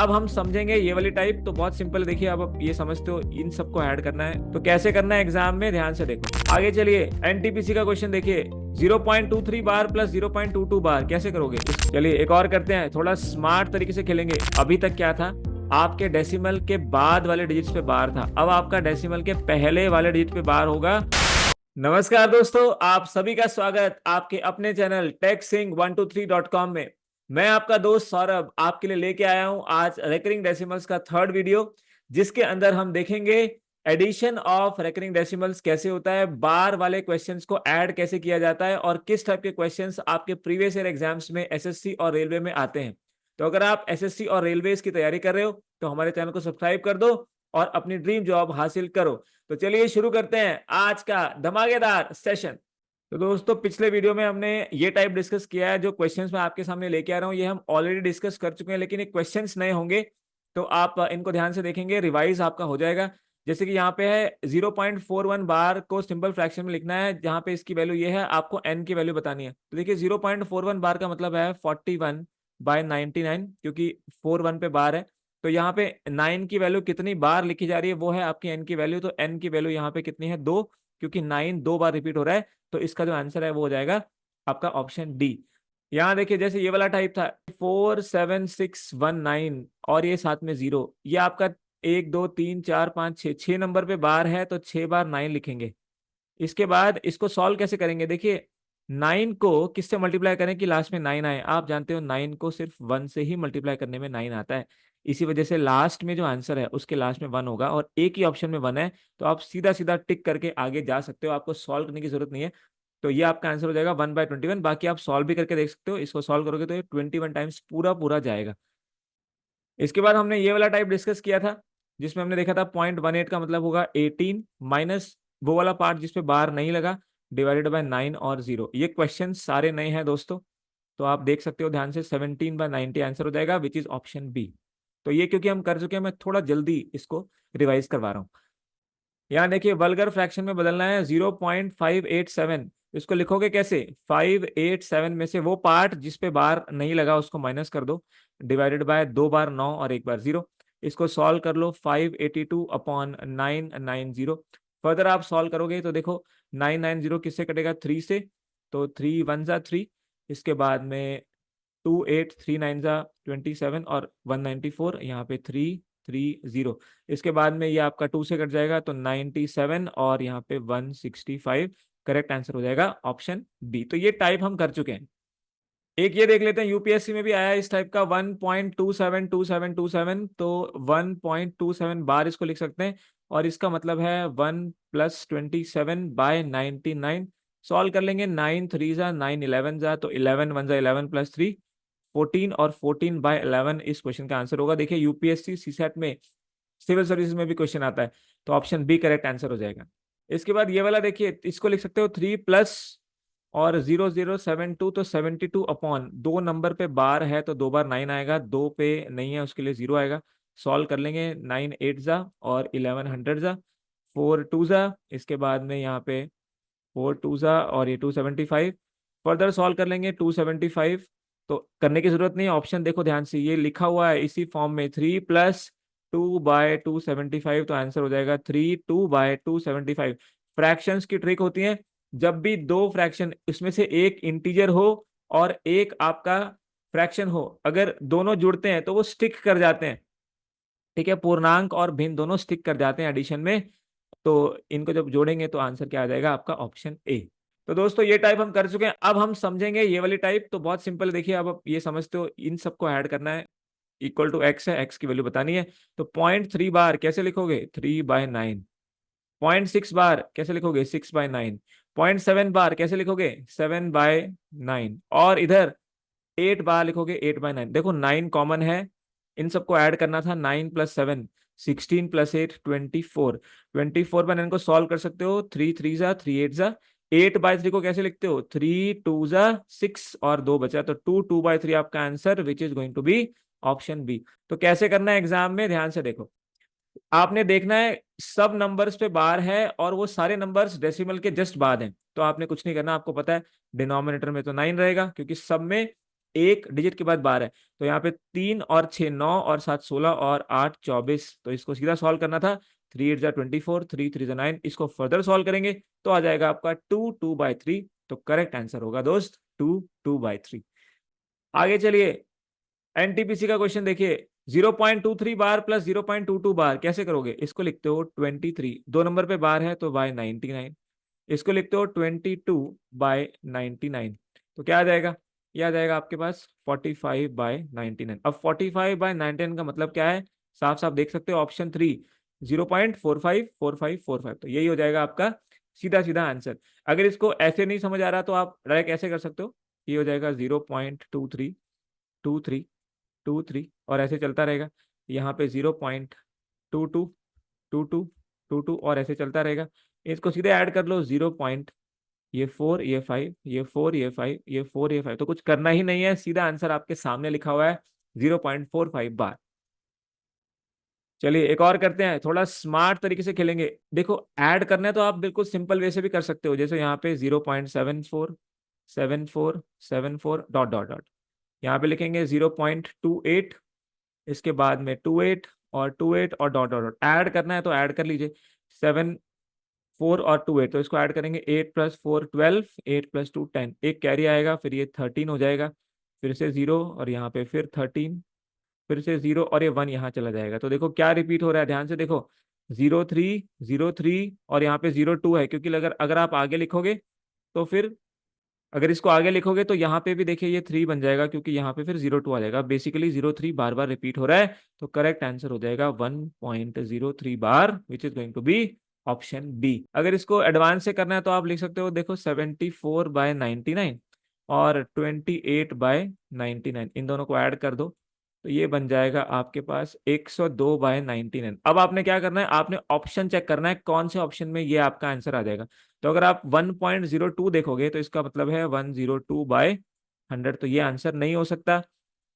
अब हम समझेंगे ये वाली टाइप। तो बहुत सिंपल, देखिए अब आप ये समझते हो, इन सबको ऐड करना है। तो कैसे करना है एग्जाम में, ध्यान से देखो। आगे चलिए, एनटीपीसी का क्वेश्चन देखिए, 0.23 बार प्लस 0.22 बार कैसे करोगे। चलिए एक और करते हैं, थोड़ा स्मार्ट तरीके से खेलेंगे। अभी तक क्या था, आपके डेसिमल के बाद वाले डिजिट्स पे बार था, अब आपका डेसिमल के पहले वाले डिजिट पे बार होगा। नमस्कार दोस्तों, आप सभी का स्वागत आपके अपने चैनल techsing123.com में। मैं आपका दोस्त सौरभ आपके लिए लेके आया हूं आज रेकरिंग डेसिमल्स का थर्ड वीडियो, जिसके अंदर हम देखेंगे एडिशन ऑफ रेकरिंग डेसिमल्स कैसे होता है, बार वाले क्वेश्चंस को ऐड कैसे किया जाता है, और किस टाइप के क्वेश्चंस आपके प्रीवियस ईयर एग्जाम्स में एसएससी और रेलवे में आते हैं। तो अगर आप एसएससी और रेलवे की तैयारी कर रहे हो तो हमारे चैनल को सब्सक्राइब कर दो और अपनी ड्रीम जॉब हासिल करो। तो चलिए शुरू करते हैं आज का धमाकेदार सेशन। तो दोस्तों, पिछले वीडियो में हमने ये टाइप डिस्कस किया है, जो क्वेश्चंस मैं आपके सामने लेके आ रहा हूँ ये हम ऑलरेडी डिस्कस कर चुके हैं, लेकिन ये क्वेश्चंस नए होंगे तो आप इनको ध्यान से देखेंगे, रिवाइज आपका हो जाएगा। जैसे कि यहाँ पे है 0.41 बार को सिंपल फ्रैक्शन में लिखना है, जहाँ पे इसकी वैल्यू ये है, आपको एन की वैल्यू बतानी है। तो देखिए 0.41 बार का मतलब है 41/99, क्योंकि 41 पे बार है। तो यहाँ पे 9 की वैल्यू कितनी बार लिखी जा रही है, वो है आपकी एन की वैल्यू। तो एन की वैल्यू यहाँ पे कितनी है, 2, क्योंकि 9 2 बार रिपीट हो रहा है। तो इसका जो आंसर है वो हो जाएगा आपका ऑप्शन डी। यहाँ देखिए, जैसे ये वाला टाइप था 47619 और ये साथ में 0, ये आपका 1 2 3 4 5 6 6 नंबर पे बार है, तो 6 बार 9 लिखेंगे। इसके बाद इसको सॉल्व कैसे करेंगे, देखिए 9 को किससे मल्टीप्लाई करें कि लास्ट में 9 आए। आप जानते हो 9 को सिर्फ 1 से ही मल्टीप्लाई करने में 9 आता है, इसी वजह से लास्ट में जो आंसर है उसके लास्ट में 1 होगा, और एक ही ऑप्शन में 1 है। तो आप सीधा सीधा टिक करके आगे जा सकते हो, आपको सॉल्व करने की जरूरत नहीं है। तो ये आपका आंसर हो जाएगा 1/21। बाकी आप सॉल्व भी करके देख सकते हो, इसको सॉल्व करोगे तो ये 21 टाइम्स पूरा पूरा जाएगा। इसके बाद हमने ये वाला टाइप डिस्कस किया था, जिसमें हमने देखा था 0.18 का मतलब होगा 18 माइनस वो वाला पार्ट जिसपे बार नहीं लगा, डिवाइडेड बाय 9 और 0। ये क्वेश्चन सारे नए हैं दोस्तों, तो आप देख सकते हो ध्यान से, 17/90 आंसर हो जाएगा, विच इज ऑप्शन बी। तो ये क्योंकि हम कर चुके हैं, मैं थोड़ा जल्दी इसको रिवाइज करवा रहा हूँ। यहाँ देखिए, वल्गर फ्रैक्शन में बदलना है 0.587। इसको लिखोगे कैसे, 587 में से वो पार्ट जिसपे बार नहीं लगा उसको माइनस कर दो, डिवाइडेड बाय 2 बार 9 और 1 बार 0। इसको सॉल्व कर लो, 582/990। फर्दर आप सॉल्व करोगे तो देखो 990 किससे कटेगा, 3 से, तो 3 1 जा 3। इसके बाद में 2 8 3 9 जा 27 और 194, यहाँ पे 3 3 0। इसके बाद में ये आपका 2 से कट जाएगा तो 97 और यहाँ पे 165। करेक्ट आंसर हो जाएगा ऑप्शन बी। तो ये टाइप हम कर चुके हैं। एक ये देख लेते हैं, यूपीएससी में भी आया है इस टाइप का 1.272727। तो 1.27 बार इसको लिख सकते हैं, और इसका मतलब है 1+27/99। सॉल्व कर लेंगे, 9 3 जा 9 11 जा, तो 11 1 जा 11 + 3 14, और 14/11 इस क्वेश्चन का आंसर होगा। देखिए यूपीएससी सीसेट में, सिविल सर्विसेज में भी क्वेश्चन आता है, तो ऑप्शन बी करेक्ट आंसर हो जाएगा। इसके बाद ये वाला देखिए, इसको लिख सकते हो 3 प्लस और 0072, तो 72/2 नंबर पे बार है तो 2 बार 9 आएगा, 2 पे नहीं है उसके लिए 0 आएगा। सॉल्व कर लेंगे, 9 8 जा और 11 100 जा, 4 2 जा, इसके बाद में यहाँ पे 4 2 जा और ये 275। फर्दर सॉल्व कर लेंगे 275। तो करने की जरूरत नहीं है, ऑप्शन देखो ध्यान से, ये लिखा हुआ है इसी फॉर्म में, 3+2/275। तो आंसर हो जाएगा 3 2/275। फ्रैक्शंस की ट्रिक होती है, जब भी दो फ्रैक्शन, इसमें से एक इंटीजर हो और एक आपका फ्रैक्शन हो, अगर दोनों जुड़ते हैं तो वो स्टिक कर जाते हैं। ठीक है, पूर्णांक और भिन्न दोनों स्टिक कर जाते हैं एडिशन में। तो इनको जब जोड़ेंगे तो आंसर क्या आ जाएगा आपका, ऑप्शन ए। तो दोस्तों ये टाइप हम कर चुके हैं, अब हम समझेंगे ये वाली टाइप। तो बहुत सिंपल, देखिए अब आप ये समझते हो, इन सबको ऐड करना है। इक्वल टू एक्स है, एक्स की वैल्यू बतानी है। तो 0.3 बार कैसे लिखोगे, 3/9। 0.6 बार कैसे लिखोगे, 6/9। 0.7 बार कैसे लिखोगे, 7/9। और इधर 8 बार लिखोगे, 8/9। देखो 9 कॉमन है, इन सबको ऐड करना था, 9 + 7 16 + 8 24। 24/9 को सॉल्व कर सकते हो, 3 3 जा 3 8 जा। 8/3 को कैसे लिखते हो, 3 2 जा 6 और 2 बचा, तो 2 2/3 आपका answer, which is going to be option B. तो कैसे करना है एग्जाम में, ध्यान से देखो। आपने देखना है सब नंबर्स पे बार है और वो सारे नंबर्स डेसिमल के जस्ट बाद हैं, तो आपने कुछ नहीं करना। आपको पता है डिनोमिनेटर में तो 9 रहेगा, क्योंकि सब में एक डिजिट के बाद बार है, तो यहाँ पे 3 और 6 9 और 7 16 और 8 24, तो इसको सीधा सॉल्व करना था। 3 8 जा 24, 3 3 जा 9, इसको फर्दर सॉल्व करेंगे तो आ जाएगा आपका 2 2/3। तो करेक्ट आंसर होगा दोस्त 2 2/3। आगे चलिए, एनटीपीसी का क्वेश्चन देखिए, 0.23 बार प्लस 0.22 बार कैसे करोगे? इसको लिखते हो 23, 2 नंबर पे बार है तो बाय 99, इसको लिखते हो 22/99, तो क्या आ जाएगा? ये आ जाएगा आपके पास 45/99। अब 45/99 का मतलब क्या है? साफ साफ देख सकते हो, ऑप्शन 3, 0.454545, तो यही हो जाएगा आपका सीधा सीधा आंसर। अगर इसको ऐसे नहीं समझ आ रहा तो आप डायरेक्ट ऐसे कर सकते हो, ये हो जाएगा 0.232323, और ऐसे चलता रहेगा। यहाँ पे 0.222222 और ऐसे चलता रहेगा। इसको सीधे ऐड कर लो, 0. ये 4, ये 5, ये 4, ये 5, ये 4, ये 5, तो कुछ करना ही नहीं है, सीधा आंसर आपके सामने लिखा हुआ है 0.45 बार। चलिए एक और करते हैं, थोड़ा स्मार्ट तरीके से खेलेंगे। देखो ऐड करना है तो आप बिल्कुल सिंपल वे से भी कर सकते हो, जैसे यहाँ पे 0.747474 डॉट डॉट डॉट, यहाँ पे लिखेंगे 0.28, इसके बाद में 28 और डॉट डॉट डॉट। ऐड करना है तो ऐड कर लीजिए, 7 4 और 2 8, तो इसको ऐड करेंगे 8 + 4 12, 8 + 2 10, एक कैरी आएगा, फिर ये 13 हो जाएगा, फिर से 0 और यहाँ पे फिर 13, फिर से 0 और ये 1 यहाँ चला जाएगा। तो देखो क्या रिपीट हो रहा है, ध्यान से देखो, 0 3 0 3 और यहाँ पे 0 2 है, क्योंकि अगर अगर आप आगे लिखोगे तो फिर, अगर इसको आगे लिखोगे तो यहाँ पे भी देखिए ये 3 बन जाएगा, क्योंकि यहाँ पे फिर 0 2 आ जाएगा। बेसिकली 0 3 बार बार रिपीट हो रहा है, तो करेक्ट आंसर हो जाएगा 1.03 बार, which is going to be option B. अगर इसको एडवांस से करना है तो आप लिख सकते हो, देखो 74/99 और 28/99, इन दोनों को ऐड कर दो तो ये बन जाएगा आपके पास 102/99। अब आपने क्या करना है, आपने ऑप्शन चेक करना है कौन से ऑप्शन में ये आपका आंसर आ जाएगा। तो अगर आप 1.02 देखोगे तो इसका मतलब है 102/100, तो ये आंसर नहीं हो सकता।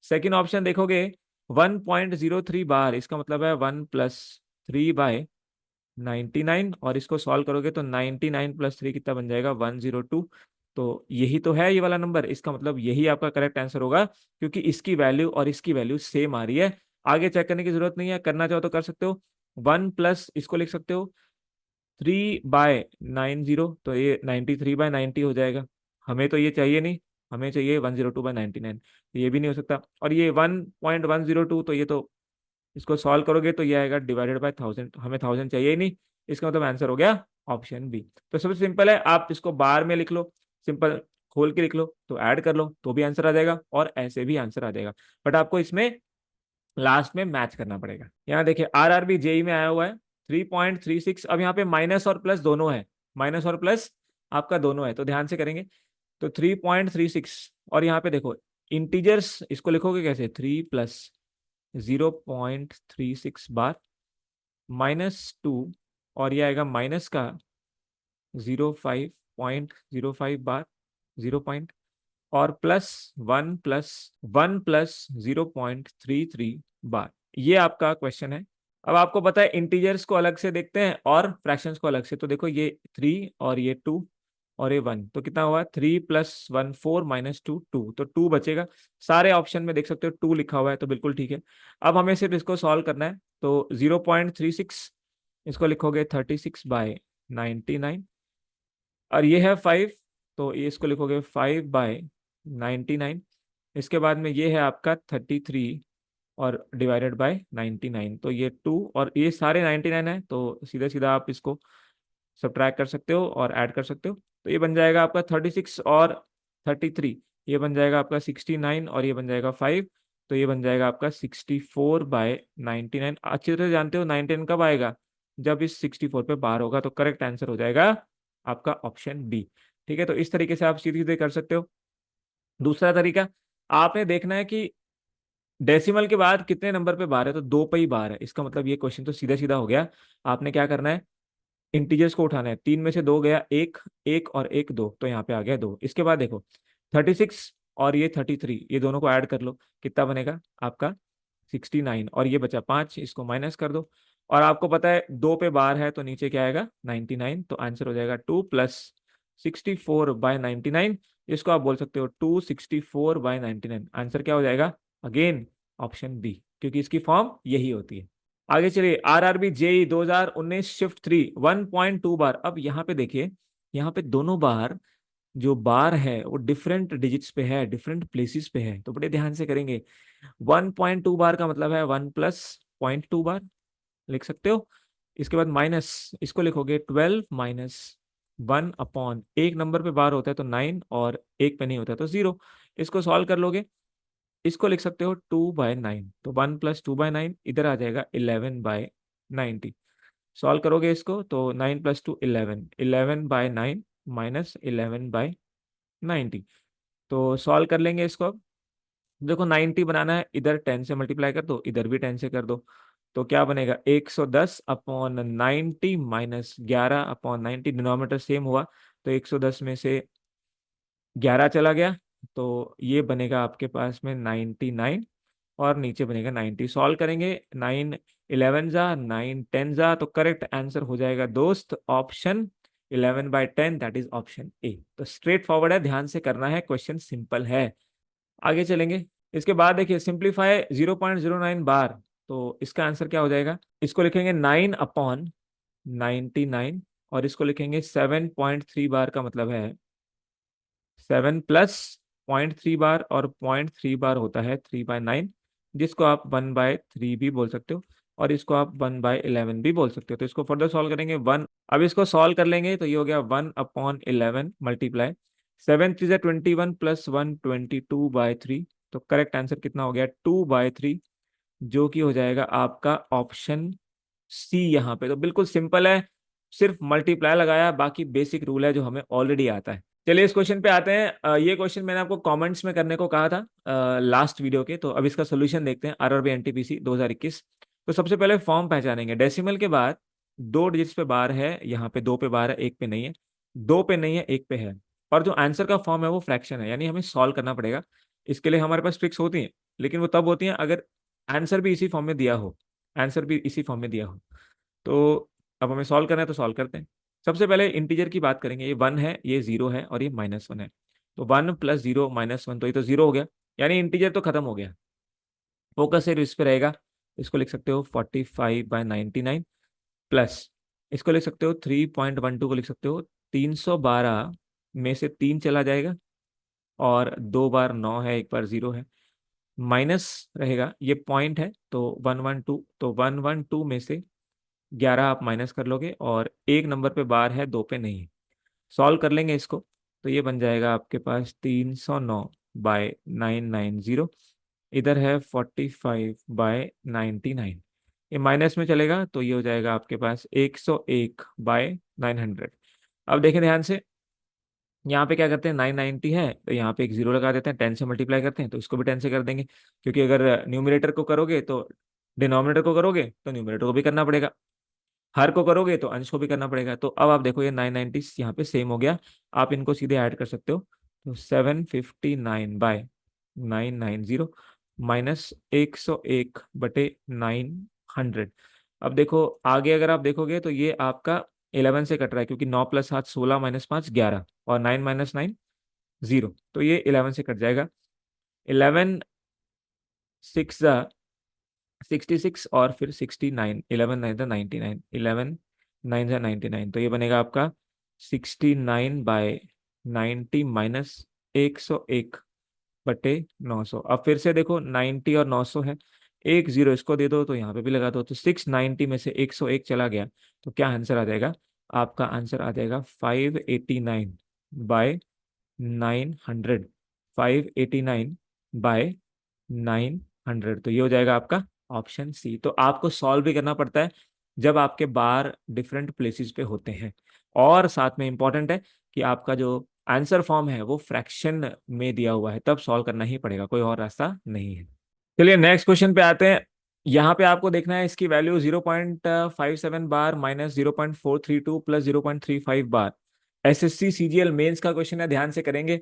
सेकेंड ऑप्शन देखोगे 1.03 बार, इसका मतलब है 1 + 3/99, और इसको सॉल्व करोगे तो 99 + 3 कितना बन जाएगा? 102। तो यही तो है ये वाला नंबर, इसका मतलब यही आपका करेक्ट आंसर होगा, क्योंकि इसकी वैल्यू और इसकी वैल्यू सेम आ रही है। आगे चेक करने की जरूरत नहीं है, करना चाहो तो कर सकते हो। 1 + इसको लिख सकते हो 3/90, तो ये 93/90 हो जाएगा। हमें तो ये चाहिए नहीं, हमें चाहिए 102/99, तो ये भी नहीं हो सकता। और ये 1.102, तो ये तो इसको सॉल्व करोगे तो ये आएगा /1000, हमें 1000 चाहिए ही नहीं, इसका मतलब आंसर हो गया ऑप्शन बी। तो सबसे सिंपल है, आप इसको बार में लिख लो, सिंपल खोल के लिख लो, तो ऐड कर लो तो भी आंसर आ जाएगा, और ऐसे भी आंसर आ जाएगा। बट आपको इसमें लास्ट में मैच करना पड़ेगा। यहाँ देखिए आरआरबी जेई में आया हुआ है 3.36। अब यहाँ पे माइनस और प्लस दोनों है, माइनस और प्लस आपका दोनों है, तो ध्यान से करेंगे। तो 3.36, और यहाँ पे देखो इंटीजर्स, इसको लिखोगे कैसे? 3 + 0.36 बार -2, और ये आएगा माइनस का 0.05 बार, 0 और +1 + 0.33 बार, ये आपका क्वेश्चन है। अब आपको पता है इंटीजर्स को अलग से देखते हैं और फ्रैक्शंस को अलग से, तो देखो ये 3 और ये 2 और ये 1, तो कितना हुआ? 3 + 1 4 -2 2, तो 2 बचेगा। सारे ऑप्शन में देख सकते हो 2 लिखा हुआ है, तो बिल्कुल ठीक है। अब हमें सिर्फ इसको सॉल्व करना है, तो 0.36, इसको लिखोगे 36/99, और ये है 5, तो ये इसको लिखोगे 5/99। इसके बाद में ये है आपका 33 और /99, तो ये 2 और ये सारे 99 है, तो सीधा सीधा आप इसको सब्ट्रैक्ट कर सकते हो और ऐड कर सकते हो, तो ये बन जाएगा आपका 36 और 33, ये बन जाएगा आपका 69, और ये बन जाएगा 5, तो ये बन जाएगा आपका 64/99। अच्छी तरह से जानते हो 99 कब आएगा? जब इस 64 पे बार होगा, तो करेक्ट आंसर हो जाएगा आपका ऑप्शन बी। ठीक है, तो इस तरीके से आप सीधे सीधे कर सकते हो। दूसरा तरीका, आपने देखना है कि डेसिमल के बाद कितने नंबर पे बार है, तो 2 पे ही बार है, इसका मतलब ये क्वेश्चन तो सीधा सीधा हो गया। आपने क्या करना है, इंटीजर्स को उठाना है, 3 में से 2 गया, एक एक और एक 2, तो यहाँ पे आ गया 2। इसके बाद देखो 36 और ये 33, ये दोनों को ऐड कर लो, कितना बनेगा आपका? 69, और ये बचा 5, इसको माइनस कर दो, और आपको पता है 2 पे बार है, तो नीचे क्या आएगा? 99, तो आंसर हो जाएगा 2 + 64/99, इसको आप बोल सकते हो 264/99। आंसर क्या हो जाएगा? अगेन ऑप्शन बी, क्योंकि इसकी फॉर्म यही होती है। आगे चलिए, आरआरबी जेई 2019 शिफ्ट 3 1.2 बार। अब यहाँ पे देखिए, यहाँ पे दोनों बार जो बार है वो डिफरेंट डिजिट्स पे है, डिफरेंट प्लेसेस पे है, तो बड़े ध्यान से करेंगे। 1.2 बार का मतलब है 1+0.2 बार, लिख सकते हो। इसके बाद माइनस, इसको लिखोगे 12 - 1 अपॉन, एक नंबर पे बार होता है तो 9, और एक पे नहीं होता तो 0। इसको सॉल्व कर लोगे, इसको लिख सकते हो 2/9, तो 1+2/9 इधर आ जाएगा 11/90। सॉल्व करोगे इसको तो 9 + 2 11, 11/9 माइनस 11/90। तो सॉल्व कर लेंगे इसको अब। देखो 90 बनाना है, इधर 10 से मल्टीप्लाई कर दो, इधर भी 10 से कर दो। तो क्या बनेगा? 110/90 माइनस 11/90, डिनोमिनेटर सेम हुआ, तो 110 में से 11 चला गया, तो ये बनेगा आपके पास में 99, और नीचे बनेगा 90। सॉल्व करेंगे, 9 11 जा, 9 10 जा, तो करेक्ट आंसर हो जाएगा दोस्त option 11/10, that is option A. तो स्ट्रेट फॉरवर्ड है, ध्यान से करना है, क्वेश्चन सिंपल है। आगे चलेंगे। इसके बाद देखिए, सिंप्लीफाई 0.09 बार, तो इसका आंसर क्या हो जाएगा? इसको लिखेंगे 9/99, और इसको लिखेंगे 7.3 बार, का मतलब है 7 + 0.3 बार, और 0.3 बार होता है 3/9, जिसको आप 1/3 भी बोल सकते हो, और इसको आप 1/11 भी बोल सकते हो। तो इसको फर्दर सॉल्व करेंगे, वन, अब इसको सॉल्व कर लेंगे तो ये हो गया 1/11 मल्टीप्लाई 7 × 3 = 21 + 1 22/3। तो करेक्ट आंसर कितना हो गया? 2/3, जो कि हो जाएगा आपका ऑप्शन सी। यहाँ पे तो बिल्कुल सिंपल है, सिर्फ मल्टीप्लाई लगाया, बाकी बेसिक रूल है जो हमें ऑलरेडी आता है। चलिए इस क्वेश्चन पे आते हैं। ये क्वेश्चन मैंने आपको कमेंट्स में करने को कहा था लास्ट वीडियो के, तो अब इसका सोल्यूशन देखते हैं। RRB NTPC 2021। तो सबसे पहले फॉर्म पहचानेंगे। डेसिमल के बाद दो डिजिट्स पे बार है, यहाँ पे दो पे बार है, एक पे नहीं है, दो पे नहीं है, एक पे है, और जो आंसर का फॉर्म है वो फ्रैक्शन है, यानी हमें सॉल्व करना पड़ेगा। इसके लिए हमारे पास ट्रिक्स होती हैं, लेकिन वो तब होती हैं अगर आंसर भी इसी फॉर्म में दिया हो, आंसर भी इसी फॉर्म में दिया हो। तो अब हमें सॉल्व करना है, तो सॉल्व करते हैं। सबसे पहले इंटीजर की बात करेंगे। ये 1 है, ये 0 है, और ये -1 है। तो 1 + 0 - 1, तो ये तो 0 हो गया, यानी इंटीजर तो खत्म हो गया। फोकस सिर्फ इस पे रहेगा। इसको लिख सकते हो 45/99 प्लस, इसको लिख सकते हो 3.12 को लिख सकते हो 312 में से 3 चला जाएगा, और 2 बार 9 है, एक बार 0 है, माइनस रहेगा, ये पॉइंट है तो 112, तो 112 में से 11 आप माइनस कर लोगे, और एक नंबर पे बार है, दो पे नहीं है। सॉल्व कर लेंगे इसको, तो ये बन जाएगा आपके पास 309/990। इधर है 45/99, ये माइनस में चलेगा, तो ये हो जाएगा आपके पास 101/900। अब देखें ध्यान से, यहाँ पे क्या करते हैं, 990 है तो यहाँ पे एक जीरो लगा देते हैं, 10 से मल्टीप्लाई करते हैं, तो इसको भी 10 से कर देंगे, क्योंकि अगर न्यूमरेटर को करोगे तो डिनोमिनेटर को करोगे तो न्यूमरेटर को भी करना पड़ेगा, हर को करोगे तो अंश को भी करना पड़ेगा। तो अब आप देखो ये 990 यहाँ पे सेम हो गया, आप इनको सीधे ऐड कर सकते हो। तो 759/990 माइनस 101/900। अब देखो आगे अगर आप देखोगे तो ये आपका 11 से कट रहा है, क्योंकि 9 + 7 16, -5 11, और 9 - 9 0, तो ये 11 से कट जाएगा। 11 6 66, और फिर 69, 11 9 99, 11 9 99, तो ये बनेगा आपका 69/90 माइनस 101/900। अब फिर से देखो 90 और 900 है, एक जीरो इसको दे दो तो यहाँ पे भी लगा दो, तो 690 में से 101 चला गया, तो क्या आंसर आ जाएगा? आपका आंसर आ जाएगा 589/900, 589/900, तो ये हो जाएगा आपका ऑप्शन सी। तो आपको सॉल्व भी करना पड़ता है जब आपके बार डिफरेंट प्लेसेस पे होते हैं, और साथ में इंपॉर्टेंट है कि आपका जो आंसर फॉर्म है वो फ्रैक्शन में दिया हुआ है, तब सॉल्व करना ही पड़ेगा, कोई और रास्ता नहीं है। चलिए नेक्स्ट क्वेश्चन पे आते हैं। यहाँ पे आपको देखना है इसकी वैल्यू 0.57 बार माइनस 0.432 प्लस 0.35 बार। एसएससी सीजीएल मेंस का क्वेश्चन है, ध्यान से करेंगे।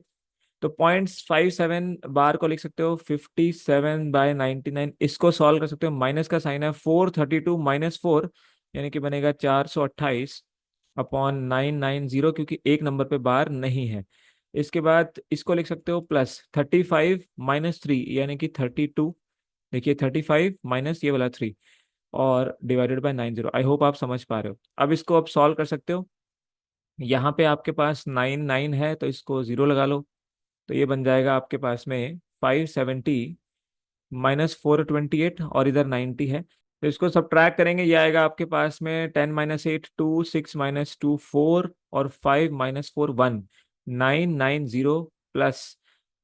तो 0.57 बार को लिख सकते हो 57/99, इसको सॉल्व कर सकते हो, माइनस का साइन है, 432 - 4, यानी कि बनेगा 428/990, क्योंकि एक नंबर पे बार नहीं है। इसके बाद इसको लिख सकते हो प्लस 35 - 3 यानी कि 32। देखिए 35 - ये वाला 3 और डिवाइडेड बाय 90। आई होप आप समझ पा रहे हो। अब इसको आप सॉल्व कर सकते हो। यहाँ पे आपके पास 9 है तो इसको 0 लगा लो। तो ये बन जाएगा आपके पास में 570 -428 और इधर 90 है। तो इसको सब ट्रैक करेंगे, ये आएगा आपके पास में 10 - 8 2 6 - 2 4 और 5 - 4 1 990 प्लस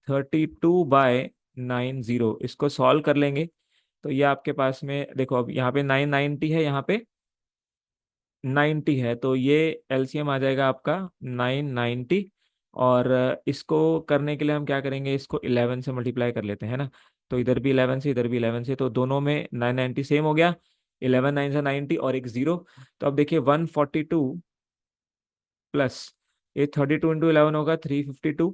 32/90। इसको सॉल्व कर लेंगे तो ये आपके पास में देखो, अब यहाँ पे 990 है, यहाँ पे 90 है, तो ये एलसीएम आ जाएगा आपका 990। और इसको करने के लिए हम क्या करेंगे, इसको 11 से मल्टीप्लाई कर लेते हैं ना। तो इधर भी 11 से, इधर भी 11 से, तो दोनों में 990 सेम हो गया। 11 9 से 90 और एक जीरो। तो अब देखिए 142 प्लस ये 32 × 11 होगा 352,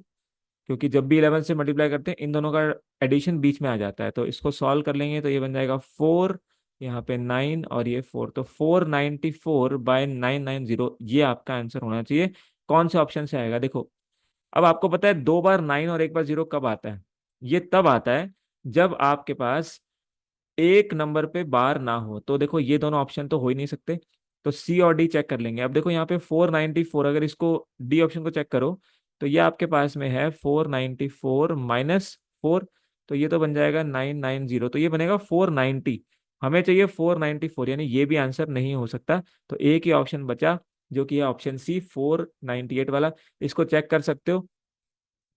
क्योंकि जब भी 11 से मल्टीप्लाई करते हैं इन दोनों का एडिशन बीच में आ जाता है। तो इसको सॉल्व कर लेंगे तो ये बन जाएगा 4, यहाँ पे 9 और ये 4, तो 494/990 ये आपका आंसर होना चाहिए। कौन से ऑप्शन से आएगा देखो। अब आपको पता है 2 बार 9 और 1 बार 0 कब आता है? ये तब आता है जब आपके पास एक नंबर पे बार ना हो। तो देखो ये दोनों ऑप्शन तो हो ही नहीं सकते। तो सी और डी चेक कर लेंगे। अब देखो यहाँ पे 494, अगर इसको डी ऑप्शन को चेक करो तो ये आपके पास में है 494 - 4। तो ये तो बन जाएगा 990, तो ये बनेगा 490। हमें चाहिए 494, यानी ये भी आंसर नहीं हो सकता। तो एक ही ऑप्शन बचा जो कि है ऑप्शन सी 498 वाला। इसको चेक कर सकते हो।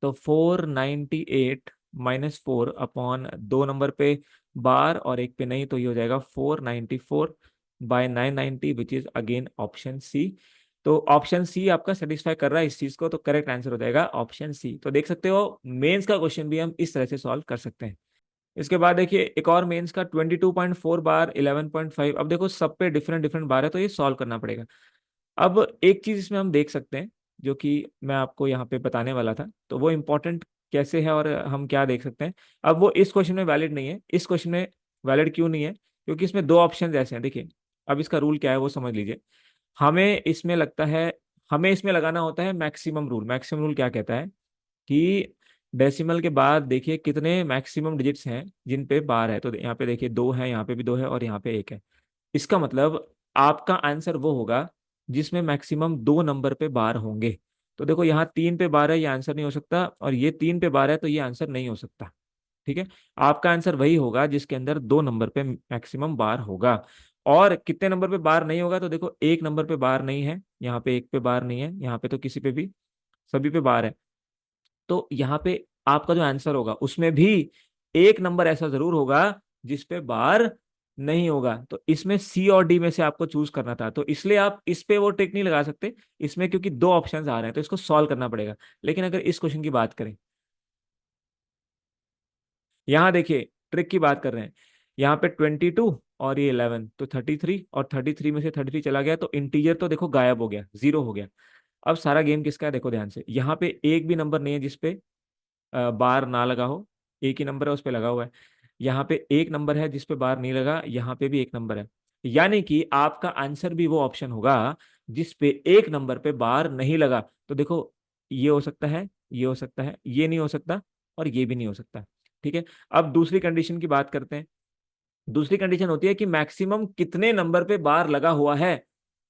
तो 498 - 4 अपॉन 2 नंबर पे बार और एक पे नहीं, तो ये हो जाएगा 494/990 which is again option C. तो ऑप्शन सी आपका सेटिस्फाई कर रहा है इस चीज को, तो करेक्ट आंसर हो जाएगा ऑप्शन सी। तो देख सकते हो मेंस का क्वेश्चन भी हम इस तरह से सॉल्व कर सकते हैं। इसके बाद देखिए एक और मेंस का 22.4 बार 11.5। अब देखो सब पे डिफरेंट डिफरेंट बार है, तो ये सॉल्व करना पड़ेगा। अब एक चीज इसमें हम देख सकते हैं जो कि मैं आपको यहाँ पे बताने वाला था, तो वो इम्पोर्टेंट कैसे है और हम क्या देख सकते हैं। अब वो इस क्वेश्चन में वैलिड नहीं है। इस क्वेश्चन में वैलिड क्यों नहीं है? क्योंकि इसमें दो ऑप्शन ऐसे हैं। देखिए अब इसका रूल क्या है वो समझ लीजिए। हमें इसमें लगता है, हमें इसमें लगाना होता है मैक्सिमम रूल। मैक्सिमम रूल क्या कहता है कि डेसिमल के बाद देखिए कितने मैक्सिमम डिजिट्स हैं जिन पे बार है। तो यहाँ पे देखिए 2 है, यहाँ पे भी 2 है और यहाँ पे 1 है। इसका मतलब आपका आंसर वो होगा जिसमें मैक्सिमम 2 नंबर पे बार होंगे। तो देखो यहाँ 3 पे बार है, ये आंसर नहीं हो सकता, और ये 3 पे बार है तो ये आंसर नहीं हो सकता। ठीक है, आपका आंसर वही होगा जिसके अंदर 2 नंबर पे मैक्सिमम बार होगा। और कितने नंबर पे बार नहीं होगा? तो देखो 1 नंबर पे बार नहीं है, यहाँ पे 1 पे बार नहीं है, यहाँ पे तो किसी पे भी, सभी पे बार है। तो यहाँ पे आपका जो आंसर होगा उसमें भी 1 नंबर ऐसा जरूर होगा जिस पे बार नहीं होगा। तो इसमें सी और डी में से आपको चूज करना था, तो इसलिए आप इस पे वो ट्रिक नहीं लगा सकते इसमें, क्योंकि दो ऑप्शंस आ रहे हैं तो इसको सॉल्व करना पड़ेगा। लेकिन अगर इस क्वेश्चन की बात करें, यहाँ देखिए ट्रिक की बात कर रहे हैं। यहाँ पे 22 और ये 11, तो 33, और 33 में से 33 चला गया तो इंटीजर तो देखो गायब हो गया, 0 हो गया। अब सारा गेम किसका है देखो ध्यान से। यहाँ पे एक भी नंबर नहीं है जिसपे बार ना लगा हो। एक ही नंबर है उस पे लगा हुआ है। यहाँ पे एक नंबर है जिस पे बार नहीं लगा, यहाँ पे भी एक नंबर है। यानी कि आपका आंसर भी वो ऑप्शन होगा जिस पे एक नंबर पे बार नहीं लगा। तो देखो ये हो सकता है, ये हो सकता है, ये नहीं हो सकता, और ये भी नहीं हो सकता। ठीक है, अब दूसरी कंडीशन की बात करते हैं। दूसरी कंडीशन होती है कि मैक्सिमम कितने नंबर पे बार लगा हुआ है।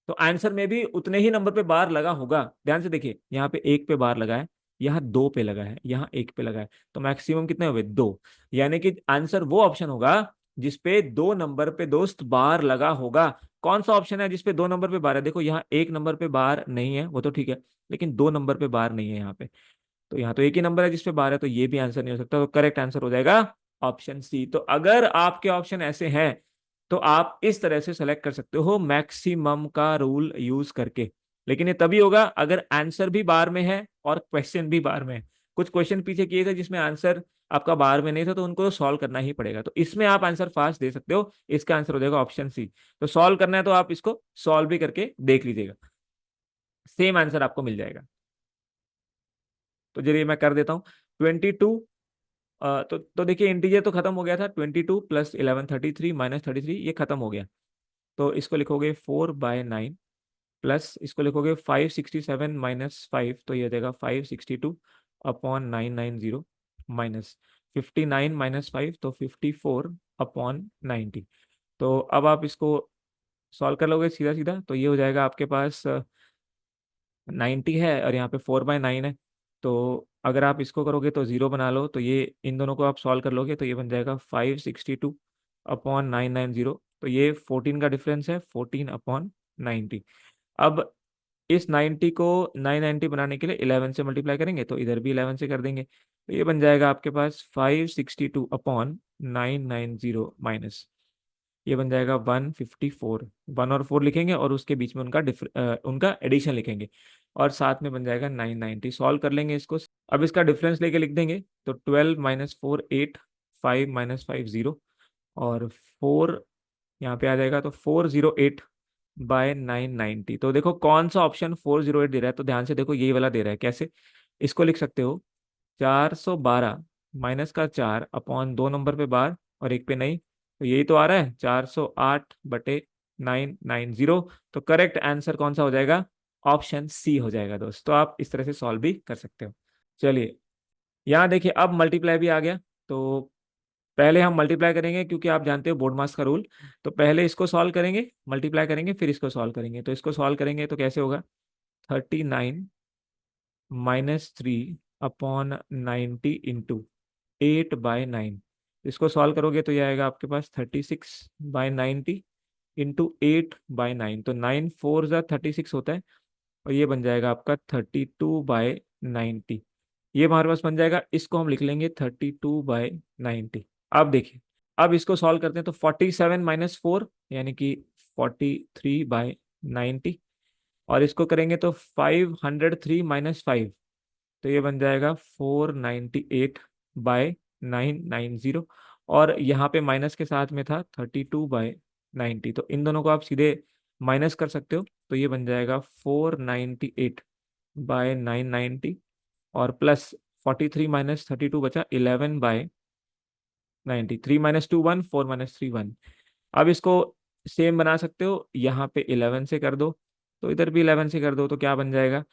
तो आंसर में भी उतने ही नंबर पे बार लगा होगा। ध्यान से देखिए, यहाँ पे 1 पे बार लगा है, यहाँ 2 पे लगा है, यहाँ 1 पे लगा है, तो मैक्सिमम कितने हुए? 2। यानी कि आंसर वो ऑप्शन होगा जिसपे 2 नंबर पे दोस्त बार लगा होगा। कौन सा ऑप्शन है जिसपे 2 नंबर पे बार है? देखो यहाँ 1 नंबर पे बार नहीं है, वो तो ठीक है, लेकिन 2 नंबर पे बार नहीं है यहाँ पे। तो यहाँ तो एक ही नंबर है जिसपे बार है, तो ये भी आंसर नहीं हो सकता। तो करेक्ट आंसर हो जाएगा ऑप्शन सी। तो अगर आपके ऑप्शन ऐसे हैं तो आप इस तरह से सेलेक्ट कर सकते हो मैक्सिमम का रूल यूज करके। लेकिन ये तभी होगा अगर आंसर भी बार में है और क्वेश्चन भी बार में है। कुछ क्वेश्चन पीछे किए थे जिसमें आंसर आपका बार में नहीं था, तो उनको तो सॉल्व करना ही पड़ेगा। तो इसमें आप आंसर फास्ट दे सकते हो, इसका आंसर हो जाएगा ऑप्शन सी। तो सॉल्व करना है तो आप इसको सॉल्व भी करके देख लीजिएगा, सेम आंसर आपको मिल जाएगा। तो चलिए मैं कर देता हूँ। 22, तो देखिए इंटीजर तो खत्म हो गया था। 22 प्लस 11 33 - 33 ये खत्म हो गया। तो इसको लिखोगे 4/9 प्लस इसको लिखोगे 567 माइनस 5, तो ये हो जाएगा 562/990 माइनस 59 माइनस 5, तो 54/90। तो अब आप इसको सॉल्व कर लोगे सीधा सीधा, तो ये हो जाएगा आपके पास 90 है और यहाँ पे 4/9 है। तो अगर आप इसको करोगे तो जीरो बना लो, तो ये इन दोनों को आप सॉल्व कर लोगे तो ये बन जाएगा 562/990। तो ये 14 का डिफरेंस है, 14/90। अब इस 90 को 990 बनाने के लिए 11 से मल्टीप्लाई करेंगे, तो इधर भी 11 से कर देंगे, तो ये बन जाएगा आपके पास 562/990 माइनस, ये बन जाएगा 154। 1 और 4 लिखेंगे और उसके बीच में उनका एडिशन लिखेंगे, और साथ में बन जाएगा 990। सॉल्व कर लेंगे इसको। अब इसका डिफरेंस लेके लिख देंगे, तो 12 माइनस 4 8, 5 माइनस 5 0, और 4 यहाँ पे आ जाएगा, तो 408/990। तो देखो कौन सा ऑप्शन 408 दे रहा है, तो ध्यान से देखो यही वाला दे रहा है। कैसे इसको लिख सकते हो, 412 माइनस का 4 अपॉन 2 नंबर पे बार और एक पे नहीं, तो यही तो आ रहा है 408/990। तो करेक्ट आंसर कौन सा हो जाएगा, ऑप्शन सी हो जाएगा दोस्त। तो आप इस तरह से सॉल्व भी कर सकते हो। चलिए यहाँ देखिए, अब मल्टीप्लाई भी आ गया। तो पहले हम मल्टीप्लाई करेंगे, क्योंकि आप जानते हो बोर्ड मास का रूल। तो पहले इसको सॉल्व करेंगे, मल्टीप्लाई करेंगे, फिर इसको सॉल्व करेंगे। तो इसको सॉल्व करेंगे तो कैसे होगा, 39 - 3/90 इंटू 8/9। इसको सॉल्व करोगे तो ये आएगा आपके पास 36/90 इंटू 8/9। तो 9 4 जा 36 होता है, और ये बन जाएगा आपका 32/90। ये हमारे पास बन जाएगा, इसको हम लिख लेंगे 32/90। अब देखिए, अब इसको सॉल्व करते हैं, तो 47 - 4 यानी कि 43/90, और इसको करेंगे तो 503 - 5, तो ये बन जाएगा 498/990, और यहाँ पे माइनस के साथ में था 32/90, तो इन दोनों को आप सीधे माइनस कर सकते हो, तो ये बन जाएगा 498/990, और प्लस 43 - 32 बचा 11/90। 3 - 2 1, 4 - 3 1। अब इसको सेम बना सकते हो, यहाँ पे 11 से कर दो, तो इधर भी 11 से कर दो, तो क्या बन जाएगा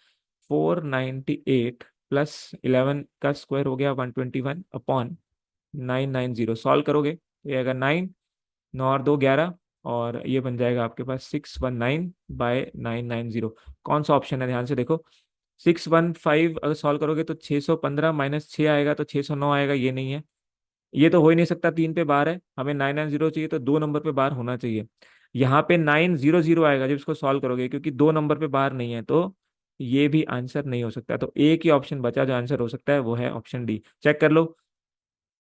498 प्लस 11 का स्क्वायर हो गया 121/990। सॉल्व करोगे तो ये आएगा 9, 9 और 2 11, और ये बन जाएगा आपके पास 619/990। कौन सा ऑप्शन है, ध्यान से देखो। 615 अगर सॉल्व करोगे तो 615 माइनस 6 आएगा, तो 609 आएगा, ये नहीं है। ये तो हो ही नहीं सकता, 3 पे बार है, हमें 990 चाहिए, तो 2 नंबर पे बार होना चाहिए। यहाँ पे 900 आएगा जब इसको सॉल्व करोगे, क्योंकि 2 नंबर पे बार नहीं है, तो ये भी आंसर नहीं हो सकता। तो एक ही ऑप्शन बचा जो आंसर हो सकता है, वो है ऑप्शन डी। चेक कर लो।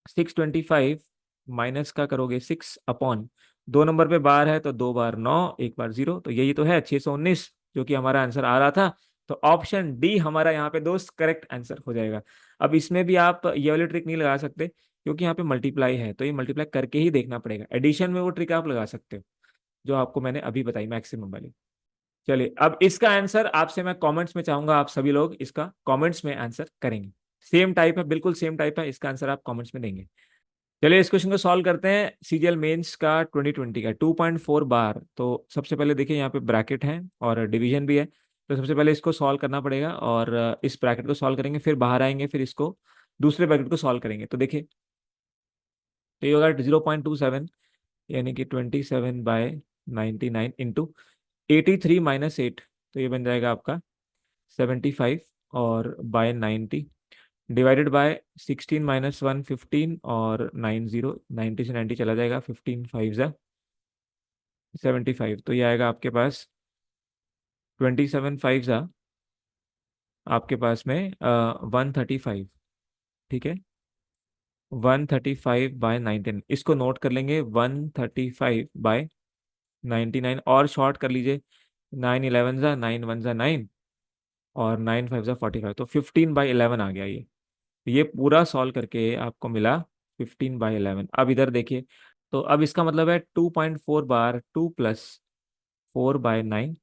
625 माइनस का करोगे 6 अपॉन 2 नंबर पे बार है, तो 2 बार 9, 1 बार 0, तो यही तो है 619, जो कि हमारा आंसर आ रहा था। तो ऑप्शन डी हमारा यहाँ पे दोस्त करेक्ट आंसर हो जाएगा। अब इसमें भी आप ये वाली ट्रिक नहीं लगा सकते, क्योंकि यहाँ पे मल्टीप्लाई है, तो ये मल्टीप्लाई करके ही देखना पड़ेगा। एडिशन में वो ट्रिक आप लगा सकते हो, जो आपको मैंने अभी बताई मैक्सिमम वाली। चलिए, अब इसका आंसर आपसे मैं कमेंट्स में चाहूंगा, आप सभी लोग इसका कमेंट्स में आंसर करेंगे। सेम टाइप है, बिल्कुल सेम टाइप है, इसका आंसर आप कमेंट्स में देंगे। चलिए इस क्वेश्चन को सॉल्व करते हैं। सीजीएल मेंस का 2020 का 2.4 बार। तो सबसे पहले देखिए, यहाँ पे ब्रैकेट है और डिवीजन भी है। तो सबसे पहले इसको सॉल्व करना पड़ेगा, और इस ब्रैकेट को सॉल्व करेंगे, फिर बाहर आएंगे, फिर इसको दूसरे ब्रैकेट को सॉल्व करेंगे। तो देखिए, तो ये होगा 0.27, यानी कि 27/99 इंटू 83 - 8, तो ये बन जाएगा आपका 75, और बाय 90 डिवाइडेड बाय 16 - 1 15, और 90 से 90 चला जाएगा, 15 5 जा 75, तो ये आएगा आपके पास 27 5 जा आपके पास में 135। ठीक है, 135/19, इसको नोट कर लेंगे, 135/99, और शॉर्ट कर लीजिए, 9 11 जा 9 1 जा 9, और 9 5 जा 45, तो 15/11 आ गया ये पूरा सॉल्व करके आपको मिला 15/11। अब इधर देखिए, तो अब इसका मतलब है 2.4 बार 2 + 4/9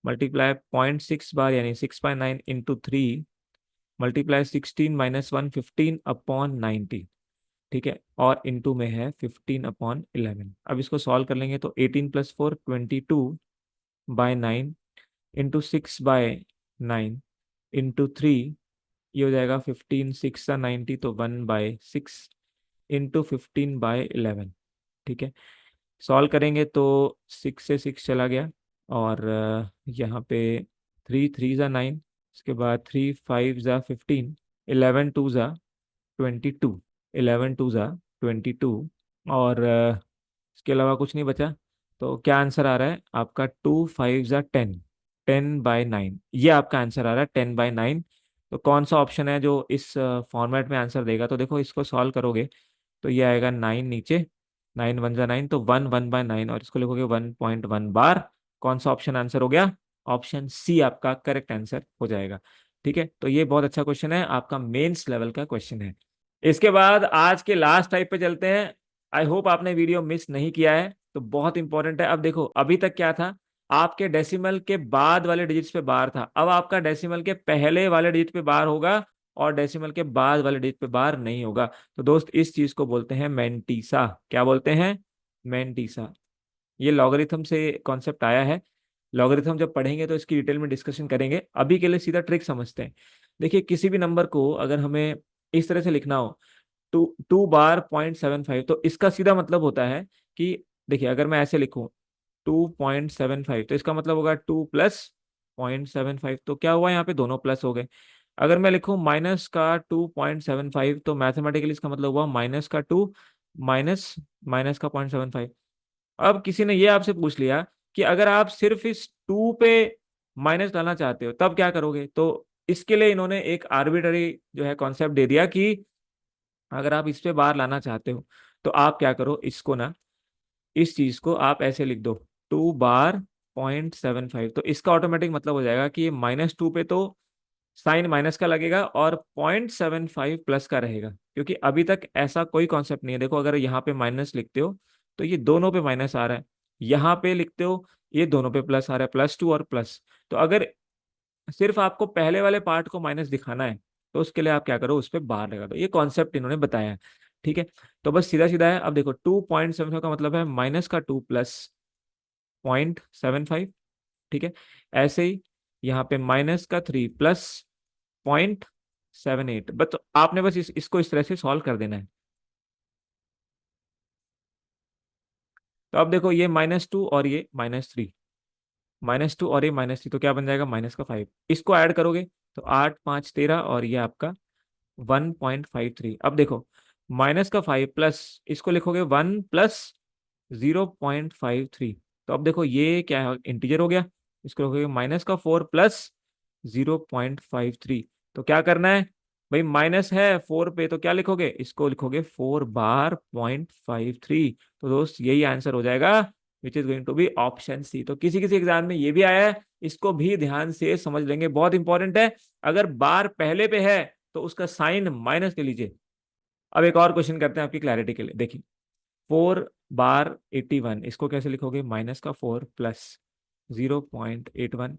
मल्टीप्लाई 0.6 बार, यानी 6/9 इंटू 3 मल्टीप्लाई 16 - 1 15/90। ठीक है, और इंटू में है 15/11। अब इसको सॉल्व कर लेंगे, तो 18 + 4 22/9, इंटू 6/9 इंटू 3, ये हो जाएगा 15, 6 90 तो 1/6 इंटू 15/11। ठीक है, सॉल्व करेंगे तो 6 से 6 चला गया, और यहाँ पे 3 3 ज़ा 9, उसके बाद 3 5 ज़ा 15, 11 2 ज़ा 22, 11 2 ज़ा 22, और इसके अलावा कुछ नहीं बचा। तो क्या आंसर आ रहा है आपका? 2 5 ज़ा 10, 10/9, ये आपका आंसर आ रहा है 10/9। तो कौन सा ऑप्शन है जो इस फॉर्मेट में आंसर देगा? तो देखो, इसको सॉल्व करोगे तो ये आएगा 9 नीचे, 9 1 ज़ा 9 तो 1 1/9, और इसको लिखोगे 1.1 बार। कौन सा ऑप्शन आंसर हो गया? ऑप्शन सी आपका करेक्ट आंसर हो जाएगा। ठीक है, तो ये बहुत अच्छा क्वेश्चन है, आपका मेंस लेवल का क्वेश्चन है। इसके बाद आज के लास्ट टाइप पे चलते हैं। आई होप आपने वीडियो मिस नहीं किया है, तो बहुत इंपॉर्टेंट है। अब देखो, अभी तक क्या था, आपके डेसिमल के बाद वाले डिजिट्स पे बार था, अब आपका डेसिमल के पहले वाले डिजिट पे बार होगा, और डेसिमल के बाद वाले डिजिट पे बार नहीं होगा। तो दोस्त, इस चीज को बोलते हैं मेंटीसा। क्या बोलते हैं? मेंटीसा। ये लॉगरिथम से कॉन्सेप्ट आया है। लॉगरिथम जब पढ़ेंगे तो इसकी डिटेल में डिस्कशन करेंगे, अभी के लिए सीधा ट्रिक समझते हैं। देखिए, किसी भी नंबर को अगर हमें इस तरह से लिखना हो, 2 बार 0.75, तो इसका सीधा मतलब होता है कि, देखिए अगर मैं ऐसे लिखूं 2.75, तो इसका मतलब होगा 2 + 0.75, तो क्या हुआ यहाँ पे? दोनों प्लस हो गए। अगर मैं लिखूं माइनस का 2.75, तो मैथमेटिकली इसका मतलब हुआ -2 माइनस माइनस का 0.75। अब किसी ने ये आपसे पूछ लिया कि अगर आप सिर्फ इस 2 पे माइनस डालना चाहते हो तब क्या करोगे? तो इसके लिए इन्होंने एक आर्बिट्ररी जो है कॉन्सेप्ट दे दिया कि अगर आप इस पे बार लाना चाहते हो तो आप क्या करो, इसको ना, इस चीज को आप ऐसे लिख दो, 2 बार 0.75, तो इसका ऑटोमेटिक मतलब हो जाएगा कि ये -2 पे तो साइन माइनस का लगेगा, और 0.75 प्लस का रहेगा, क्योंकि अभी तक ऐसा कोई कॉन्सेप्ट नहीं है। देखो, अगर यहाँ पे माइनस लिखते हो तो ये दोनों पे माइनस आ रहा है, यहाँ पे लिखते हो ये दोनों पे प्लस आ रहा है, +2 और प्लस। तो अगर सिर्फ आपको पहले वाले पार्ट को माइनस दिखाना है तो उसके लिए आप क्या करो, उस पर बार लगा दो। ये कॉन्सेप्ट इन्होंने बताया है। ठीक है, तो बस सीधा सीधा है। अब देखो, 2.75 का मतलब है -2 प्लस 0.75। ठीक है, ऐसे ही यहाँ पे -3 प्लस 0.78, बस। तो आपने बस इसको इस तरह से सॉल्व कर देना है। तो अब देखो, ये -2 और ये -3, -2 और ये -3, तो क्या बन जाएगा? -5। इसको ऐड करोगे तो 8 5 13, और ये आपका 1.53। अब देखो, -5 प्लस, इसको लिखोगे 1 + 0.53, तो अब देखो ये क्या है? इंटीजर हो गया। इसको लिखोगे -4 प्लस 0.53, तो क्या करना है भाई? माइनस है 4 पे, तो क्या लिखोगे? इसको लिखोगे 4 बार 0.53। तो दोस्त, यही आंसर हो जाएगा, which is going to be option C. तो किसी किसी एग्जाम में ये भी आया है, इसको भी ध्यान से समझ लेंगे, बहुत इंपॉर्टेंट है। अगर बार पहले पे है तो उसका साइन माइनस के लीजिए। अब एक और क्वेश्चन करते हैं आपकी क्लैरिटी के लिए। देखिए, 4 बार 81, इसको कैसे लिखोगे? -4 प्लस 0.81,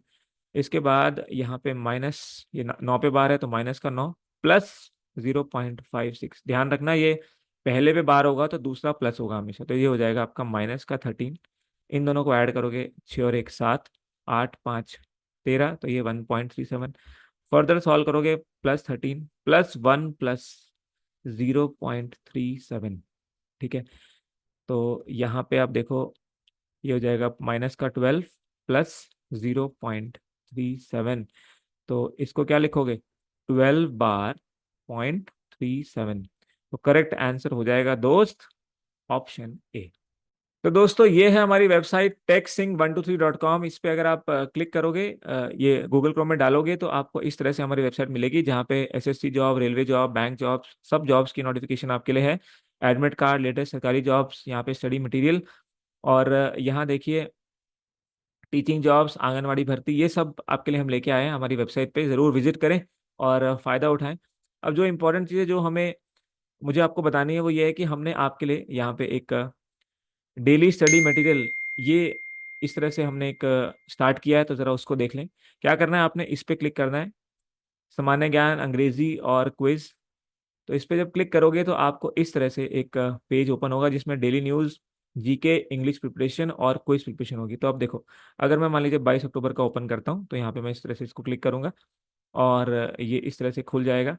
इसके बाद यहाँ पे माइनस, ये 9 पे बार है तो -9 प्लस 0.56। ध्यान रखना, ये पहले पे बार होगा तो दूसरा प्लस होगा हमेशा, तो ये हो जाएगा आपका -13। इन दोनों को ऐड करोगे, 6 और 1 7, 8 5 13, तो ये 1.37। फर्दर सॉल्व करोगे, +13 +1 + 0.37। ठीक है, तो यहाँ पे आप देखो, ये हो जाएगा -12 +0.37, तो इसको क्या लिखोगे? 12 बार 0.37। तो करेक्ट आंसर हो जाएगा दोस्त ऑप्शन ए। तो दोस्तों, ये है हमारी वेबसाइट techsing123.com। इस पे अगर आप क्लिक करोगे, ये गूगल क्रोम में डालोगे, तो आपको इस तरह से हमारी वेबसाइट मिलेगी, जहाँ पे SSC job, railway job, bank job, सब जॉब्स की नोटिफिकेशन आपके लिए है। एडमिट कार्ड, लेटेस्ट सरकारी जॉब्स, यहाँ पे स्टडी मटेरियल, और यहाँ देखिए टीचिंग जॉब्स, आंगनवाड़ी भर्ती, ये सब आपके लिए हम लेके आए हैं। हमारी वेबसाइट पे ज़रूर विजिट करें और फ़ायदा उठाएं। अब जो इम्पोर्टेंट चीज़ें जो हमें मुझे आपको बतानी है वो ये है कि हमने आपके लिए यहाँ पे एक डेली स्टडी मटेरियल, ये इस तरह से हमने एक स्टार्ट किया है, तो ज़रा उसको देख लें। क्या करना है, आपने इस पर क्लिक करना है, सामान्य ज्ञान, अंग्रेजी और क्विज। तो इस पर जब क्लिक करोगे तो आपको इस तरह से एक पेज ओपन होगा जिसमें daily news, GK, English preparation और क्विज प्रिपरेशन होगी। तो अब देखो, अगर मैं मान लीजिए 22 अक्टूबर का ओपन करता हूँ, तो यहाँ पे मैं इस तरह से इसको क्लिक करूंगा और ये इस तरह से खुल जाएगा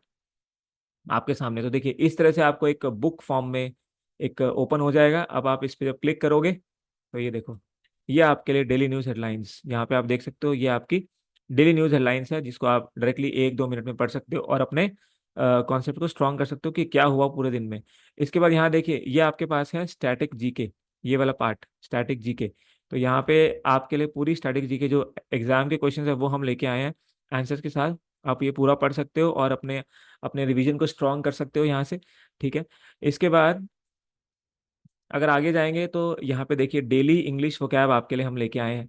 आपके सामने। तो देखिए इस तरह से आपको एक बुक फॉर्म में एक ओपन हो जाएगा। अब आप इस पर जब क्लिक करोगे तो ये देखो, ये आपके लिए डेली न्यूज़ हेडलाइंस, यहाँ पे आप देख सकते हो, ये आपकी डेली न्यूज़ हेडलाइंस है, जिसको आप डायरेक्टली 1-2 मिनट में पढ़ सकते हो और अपने कॉन्सेप्ट को स्ट्रॉन्ग कर सकते हो कि क्या हुआ पूरे दिन में। इसके बाद यहाँ देखिए, ये आपके पास है स्टैटिक जीके, ये वाला पार्ट स्टैटिक जीके। तो यहाँ पे आपके लिए पूरी स्टैटिक जीके जो एग्जाम के क्वेश्चन है वो हम लेके आए हैं आंसर्स के साथ। आप ये पूरा पढ़ सकते हो और अपने अपने रिवीजन को स्ट्रॉन्ग कर सकते हो यहाँ से। ठीक है। इसके बाद अगर आगे जाएंगे तो यहाँ पे देखिए डेली इंग्लिश वोकैब आपके लिए हम लेके आए हैं।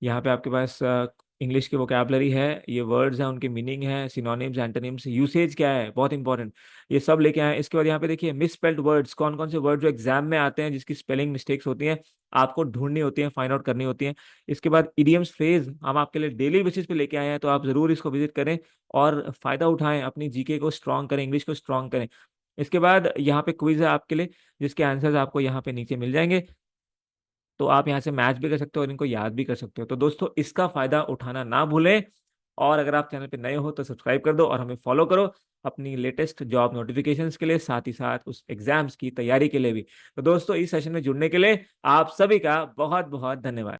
यहाँ पे आपके पास इंग्लिश की वोकैबलरी है, ये वर्ड्स हैं, उनके मीनिंग है, सिनोनिम्स, एंटोनिम्स, यूसेज क्या है, बहुत इंपॉर्टेंट, ये सब लेके आए हैं। इसके बाद यहाँ पे देखिए मिस स्पेल्ड वर्ड्स, कौन कौन से वर्ड जो एग्जाम में आते हैं जिसकी स्पेलिंग मिस्टेक्स होती हैं, आपको ढूंढनी होती है, फाइंड आउट करनी होती है। इसके बाद इडियम्स फ्रेज हम आपके लिए डेली बेसिस पे लेके आए हैं, तो आप जरूर इसको विजिट करें और फायदा उठाएं, अपनी जीके को स्ट्रॉन्ग करें, इंग्लिश को स्ट्रॉन्ग करें। इसके बाद यहाँ पे क्विज है आपके लिए, जिसके आंसर्स आपको यहाँ पे नीचे मिल जाएंगे। तो आप यहाँ से मैच भी कर सकते हो और इनको याद भी कर सकते हो। तो दोस्तों इसका फायदा उठाना ना भूलें। और अगर आप चैनल पे नए हो तो सब्सक्राइब कर दो और हमें फॉलो करो अपनी लेटेस्ट जॉब नोटिफिकेशंस के लिए, साथ ही साथ उस एग्जाम्स की तैयारी के लिए भी। तो दोस्तों इस सेशन में जुड़ने के लिए आप सभी का बहुत बहुत धन्यवाद।